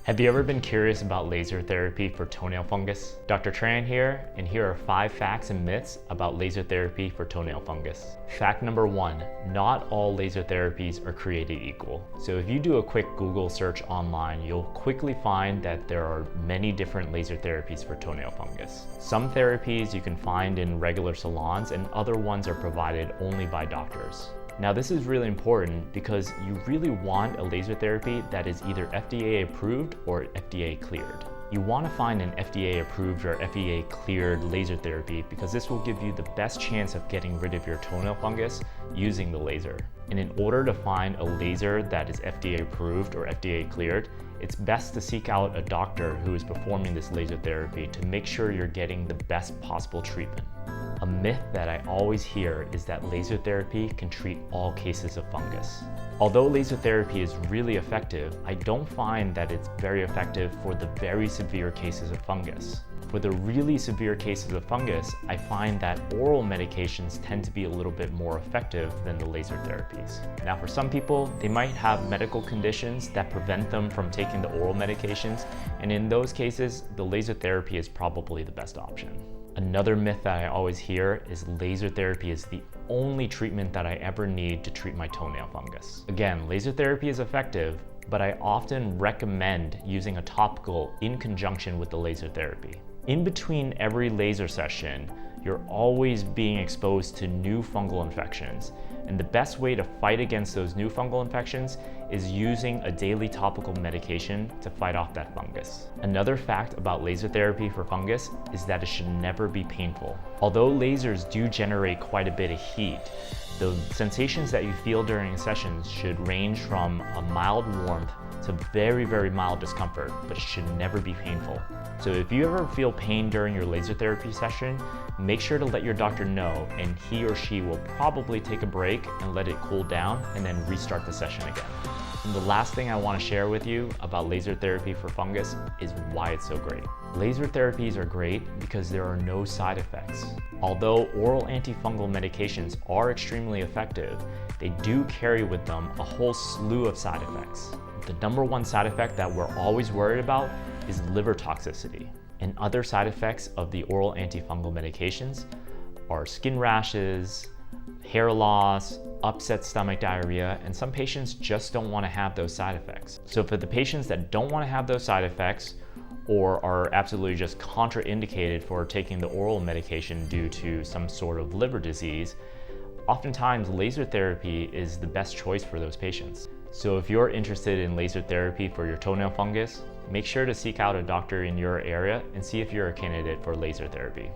Have you ever been curious about laser therapy for toenail fungus? Dr. Tran here, and here are 5 facts and myths about laser therapy for toenail fungus. Fact number 1, not all laser therapies are created equal. So if you do a quick Google search online, you'll quickly find that there are many different laser therapies for toenail fungus. Some therapies you can find in regular salons, and other ones are provided only by doctors. Now this is really important because you really want a laser therapy that is either FDA approved or FDA cleared. You want to find an FDA approved or FDA cleared laser therapy because this will give you the best chance of getting rid of your toenail fungus using the laser. And in order to find a laser that is FDA approved or FDA cleared, it's best to seek out a doctor who is performing this laser therapy to make sure you're getting the best possible treatment. A myth that I always hear is that laser therapy can treat all cases of fungus. Although laser therapy is really effective, I don't find that it's very effective for the very severe cases of fungus. For the really severe cases of fungus, I find that oral medications tend to be a little bit more effective than the laser therapies. Now for some people, they might have medical conditions that prevent them from taking the oral medications, and in those cases, the laser therapy is probably the best option. Another myth that I always hear is laser therapy is the only treatment that I ever need to treat my toenail fungus. Again, laser therapy is effective, but I often recommend using a topical in conjunction with the laser therapy. In between every laser session, you're always being exposed to new fungal infections, and the best way to fight against those new fungal infections is using a daily topical medication to fight off that fungus. Another fact about laser therapy for fungus is that it should never be painful. Although lasers do generate quite a bit of heat, the sensations that you feel during sessions should range from a mild warmth to very, very mild discomfort, but it should never be painful. So if you ever feel pain during your laser therapy session, make sure to let your doctor know, and he or she will probably take a break and let it cool down and then restart the session again. And the last thing I want to share with you about laser therapy for fungus is why it's so great. Laser therapies are great because there are no side effects. Although oral antifungal medications are extremely effective, they do carry with them a whole slew of side effects. The number one side effect that we're always worried about is liver toxicity. And other side effects of the oral antifungal medications are skin rashes, hair loss, upset stomach diarrhea, and some patients just don't want to have those side effects. So for the patients that don't want to have those side effects or are absolutely just contraindicated for taking the oral medication due to some sort of liver disease, oftentimes laser therapy is the best choice for those patients. So if you're interested in laser therapy for your toenail fungus, make sure to seek out a doctor in your area and see if you're a candidate for laser therapy.